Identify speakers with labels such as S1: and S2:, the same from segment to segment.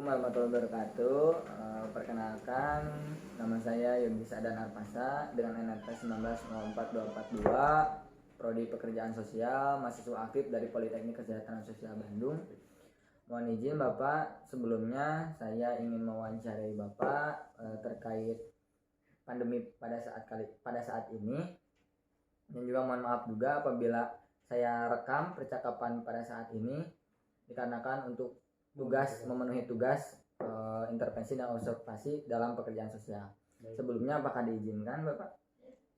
S1: Assalamualaikum warahmatullahi wabarakatuh. Perkenalkan, nama saya Yogi Sadan Arpasa dengan NPM 1904242, Prodi Pekerjaan Sosial, mahasiswa aktif dari Politeknik Kesejahteraan Sosial Bandung. Mohon izin Bapak, sebelumnya saya ingin mewawancarai Bapak terkait pandemi pada saat ini, dan juga mohon maaf juga apabila saya rekam percakapan pada saat ini dikarenakan untuk memenuhi tugas intervensi dan observasi dalam pekerjaan sosial. Sebelumnya apakah diizinkan Bapak?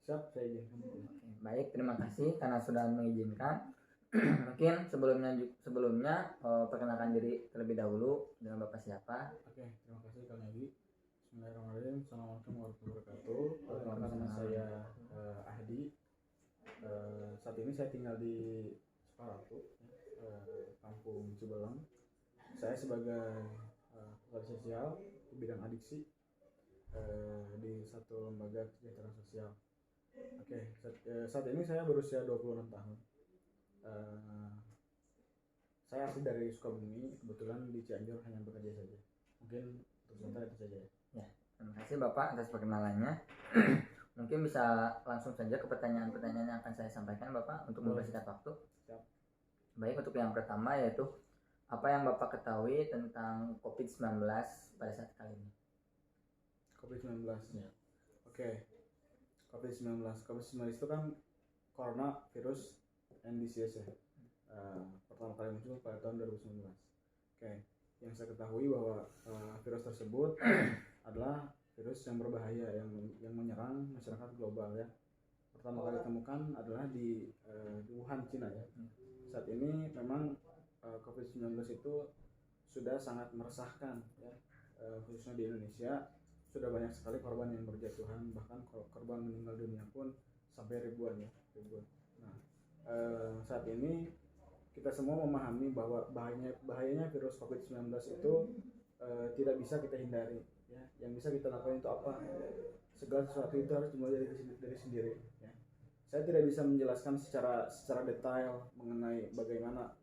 S2: Siap, saya izinkan.
S1: Baik, terima kasih karena sudah mengizinkan. Mungkin sebelumnya perkenalkan diri terlebih dahulu dengan Bapak siapa?
S2: Oke, terima kasih Kang Yogi. Bismillahirrahmanirrahim. Assalamualaikum warahmatullahi wabarakatuh. Perkenalkan nama saya Ahdi. Saat ini saya tinggal di Sukaratu, Kampung Cibelang. Saya sebagai pekerja sosial di bidang adiksi di satu lembaga kesejahteraan sosial. Oke, saat ini saya berusia 26 tahun. Saya asli dari Sukabumi, kebetulan di Cianjur hanya bekerja saja. Mungkin untuk sementara itu saja.
S1: Ya, terima kasih Bapak atas perkenalannya. Mungkin bisa langsung saja ke pertanyaan-pertanyaan yang akan saya sampaikan Bapak untuk mempersingkat waktu.
S2: Siap.
S1: Baik, untuk yang pertama yaitu apa yang Bapak ketahui tentang COVID-19 pada saat kali ini?
S2: COVID-19.
S1: Ya.
S2: Oke. COVID-19 itu kan corona virus and disease ya. Pertama kali muncul pada tahun 2019. Oke. Yang saya ketahui bahwa virus tersebut adalah virus yang berbahaya yang menyerang masyarakat global ya. Pertama kali ditemukan adalah di Wuhan, Cina ya. Saat ini memang COVID-19 itu sudah sangat meresahkan ya, khususnya di Indonesia sudah banyak sekali korban yang berjatuhan, bahkan korban meninggal dunia pun sampai ribuan. Nah, saat ini kita semua memahami bahwa bahayanya virus COVID-19 itu tidak bisa kita hindari ya. Yang bisa kita lakukan itu apa? Segala sesuatu itu harus dimulai dari sendiri ya. Saya tidak bisa menjelaskan secara detail mengenai bagaimana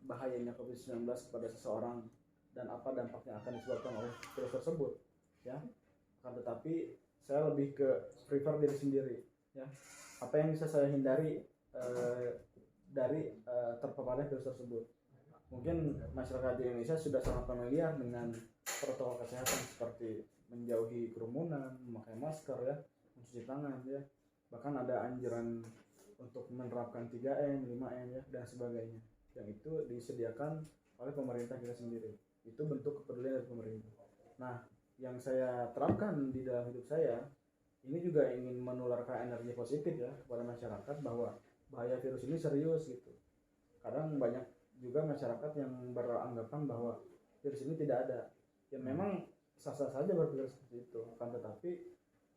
S2: bahayanya COVID-19 kepada seseorang dan apa dampaknya akan disebabkan oleh virus tersebut ya. Akan tetapi saya lebih ke prefer diri sendiri ya. Apa yang bisa saya hindari dari terpaparnya virus tersebut? Mungkin masyarakat di Indonesia sudah sangat familiar dengan protokol kesehatan seperti menjauhi kerumunan, memakai masker ya, mencuci tangan ya. Bahkan ada anjuran untuk menerapkan 3M, 5M ya, dan sebagainya. Yang itu disediakan oleh pemerintah kita sendiri. Itu bentuk kepedulian dari pemerintah. Nah, yang saya terapkan di dalam hidup saya ini juga ingin menularkan energi positif ya kepada masyarakat bahwa bahaya virus ini serius gitu. Kadang banyak juga masyarakat yang beranggapan bahwa virus ini tidak ada. Ya memang sah-sah saja berpikir seperti itu. Kan tetapi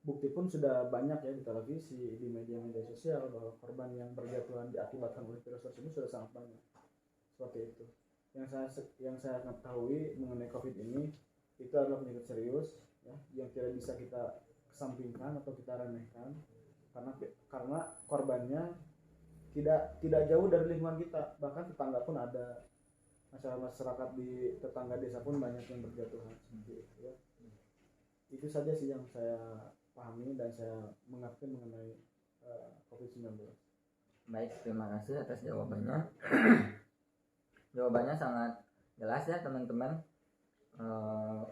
S2: bukti pun sudah banyak ya di televisi, di media-media sosial bahwa korban yang berjatuhan diakibatkan oleh virus tersebut sudah sangat banyak. Seperti itu. Yang saya ketahui mengenai COVID ini itu adalah penyakit serius ya, yang tidak bisa kita kesampingkan atau kita remehkan karena korbannya tidak jauh dari lingkungan kita, bahkan tetangga pun ada, masyarakat di tetangga desa pun banyak yang berjatuhan seperti itu ya. Itu saja sih yang saya pahami dan saya mengerti mengenai COVID-19.
S1: Baik, terima kasih atas jawabannya. Jawabannya sangat jelas ya teman-teman.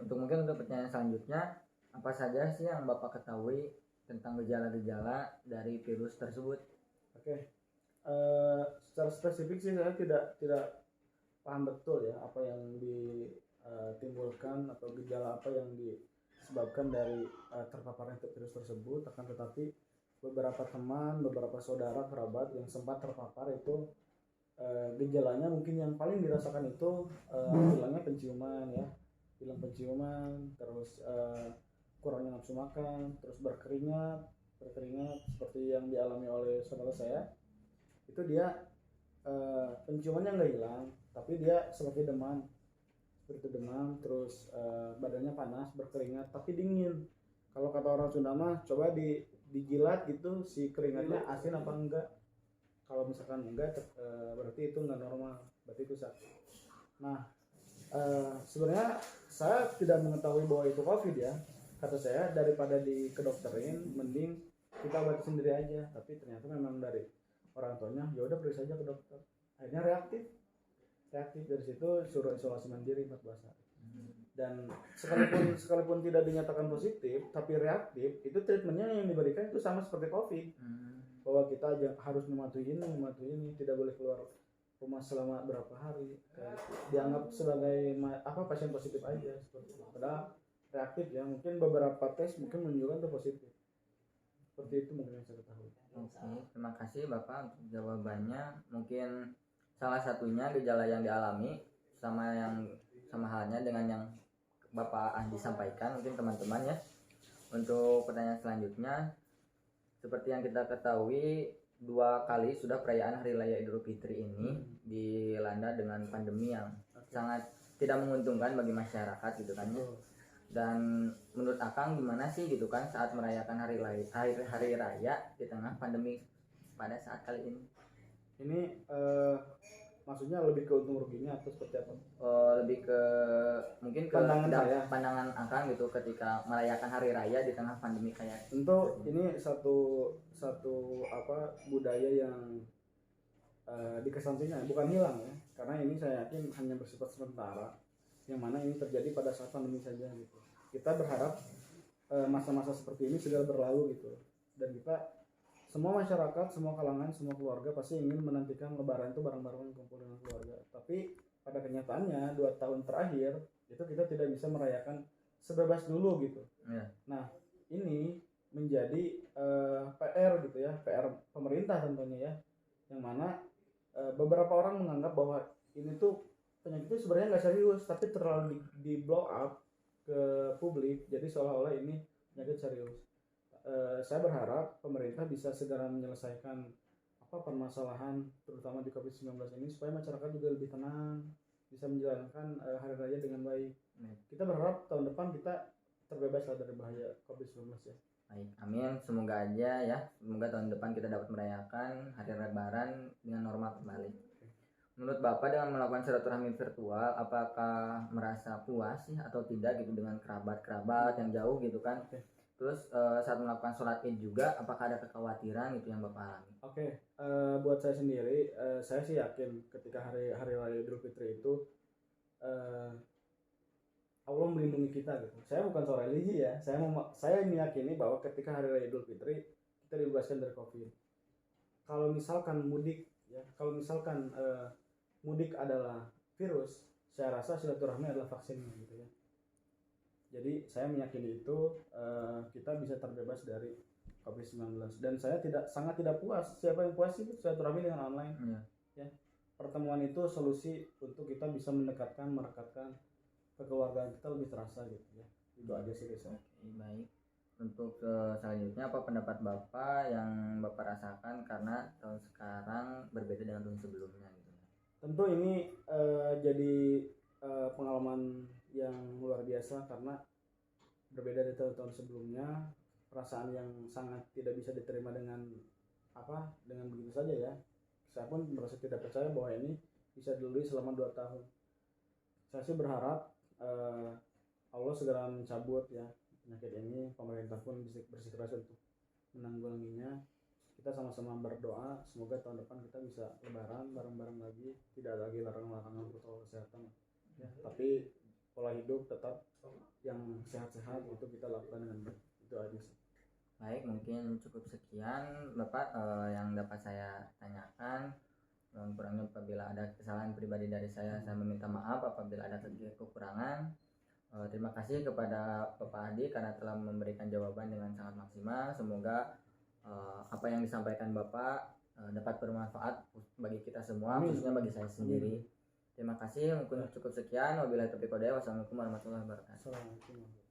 S1: Untuk pertanyaan selanjutnya, apa saja sih yang Bapak ketahui tentang gejala-gejala dari virus tersebut?
S2: Oke. Secara spesifik sih saya tidak paham betul ya apa yang ditimbulkan atau gejala apa yang disebabkan dari terpaparnya virus tersebut. Akan tetapi beberapa teman, beberapa saudara, kerabat yang sempat terpapar itu gejalanya mungkin yang paling dirasakan itu hilangnya penciuman ya, hilang penciuman, terus kurangnya nafsu makan, terus berkeringat seperti yang dialami oleh saudara saya. Itu dia penciumannya nggak hilang, tapi dia seperti demam, terus badannya panas, berkeringat, tapi dingin. Kalau kata orang Sunda mah coba dijilat gitu si keringatnya asin apa enggak. Kalau misalkan enggak berarti itu nggak normal, berarti itu sakit. Nah, Sebenarnya saya tidak mengetahui bahwa itu COVID ya. Kata saya daripada di kedokterin, mending kita obati sendiri aja. Tapi ternyata memang dari orang tuanya, ya udah pergi saja ke dokter. Akhirnya reaktif dari situ suruh isolasi mandiri 14 hari. Dan sekalipun tidak dinyatakan positif, tapi reaktif, itu treatmentnya yang diberikan itu sama seperti COVID. Bahwa kita harus mematuhi ini, tidak boleh keluar rumah selama berapa hari, dianggap sebagai pasien positif aja seperti itu. Padahal reaktif ya, mungkin beberapa tes mungkin menunjukkan itu positif. Seperti itu mungkin yang saya ketahui.
S1: Oke, terima kasih Bapak untuk jawabannya. Mungkin salah satunya gejala yang dialami sama halnya dengan yang Bapak Andi sampaikan, mungkin teman-teman ya. Untuk pertanyaan selanjutnya, seperti yang kita ketahui 2 kali sudah perayaan Hari Raya Idul Fitri ini dilanda dengan pandemi yang sangat tidak menguntungkan bagi masyarakat gitu kan ya. Dan menurut Akang gimana sih gitu kan saat merayakan hari raya di tengah pandemi pada saat kali ini?
S2: Ini maksudnya lebih ke untung ruginya atau seperti apa?
S1: Lebih ke mungkin ke pandangan Akang gitu ketika merayakan hari raya di tengah pandemi kayak.
S2: Tentu ini satu budaya yang dikesampingkan, bukan hilang ya, karena ini saya yakin hanya bersifat sementara, yang mana ini terjadi pada saat pandemi saja gitu. Kita berharap masa-masa seperti ini segera berlalu gitu, dan kita semua masyarakat, semua kalangan, semua keluarga pasti ingin menantikan Lebaran itu bareng-bareng kumpul dengan keluarga. Tapi pada kenyataannya 2 tahun terakhir itu kita tidak bisa merayakan sebebas dulu gitu. Nah ini menjadi PR gitu ya, PR pemerintah tentunya ya, yang mana beberapa orang menganggap bahwa ini tuh penyakit itu sebenarnya nggak serius, tapi terlalu di blow up ke publik, jadi seolah-olah ini penyakit serius. Saya berharap pemerintah bisa segera menyelesaikan permasalahan terutama di COVID-19 ini supaya masyarakat juga lebih tenang, bisa menjalankan hari raya dengan baik. Kita berharap tahun depan kita terbebas dari bahaya COVID-19 ya.
S1: Baik, amin. Semoga aja ya, semoga tahun depan kita dapat merayakan hari Lebaran dengan normal kembali. Menurut Bapak dengan melakukan silaturahmi virtual, apakah merasa puas sih atau tidak gitu dengan kerabat yang jauh gitu kan? Terus saat melakukan sholat id juga, apakah ada kekhawatiran gitu yang Bapak alami?
S2: Buat saya sendiri, saya sih yakin ketika hari raya Idul Fitri itu Allah melindungi kita gitu. Saya bukan soal religi ya, saya meyakini bahwa ketika hari raya Idul Fitri kita dibebaskan dari COVID. Kalau misalkan mudik ya, mudik adalah virus, saya rasa silaturahmi adalah vaksinnya gitu ya. Jadi saya meyakini itu kita bisa terbebas dari COVID-19, dan saya sangat tidak puas. Siapa yang puas sih silaturahmi dengan online? Ya, pertemuan itu solusi untuk kita bisa merekatkan kekeluargaan kita lebih terasa gitu ya. Itu aja sih saya.
S1: Baik. Untuk selanjutnya apa pendapat Bapak yang Bapak rasakan karena tahun sekarang berbeda dengan tahun sebelumnya gitu?
S2: Tentu ini jadi pengalaman yang luar biasa karena berbeda dari tahun-tahun sebelumnya. Perasaan yang sangat tidak bisa diterima dengan begitu saja ya. Saya pun merasa tidak percaya bahwa ini bisa dilalui selama 2 tahun. Saya sih berharap Allah segera mencabut ya penyakit ini. Pemerintah pun bersikeras untuk menanggulanginya. Kita sama-sama berdoa semoga tahun depan kita bisa lebaran bareng-bareng lagi, tidak lagi larangan-larangan protokol kesehatan ya, tapi pola hidup tetap yang sehat-sehat itu kita lakukan dengan baik. Itu aja sih.
S1: Baik, mungkin cukup sekian Bapak yang dapat saya tanyakan. Kurangnya apabila ada kesalahan pribadi dari saya meminta maaf apabila ada kekurangan. Terima kasih kepada Bapak Adi karena telah memberikan jawaban dengan sangat maksimal. Semoga apa yang disampaikan Bapak dapat bermanfaat bagi kita semua, khususnya bagi saya sendiri. Terima kasih, mungkin cukup sekian. Wabillahi taufiq wal hidayah. Wassalamualaikum warahmatullahi wabarakatuh.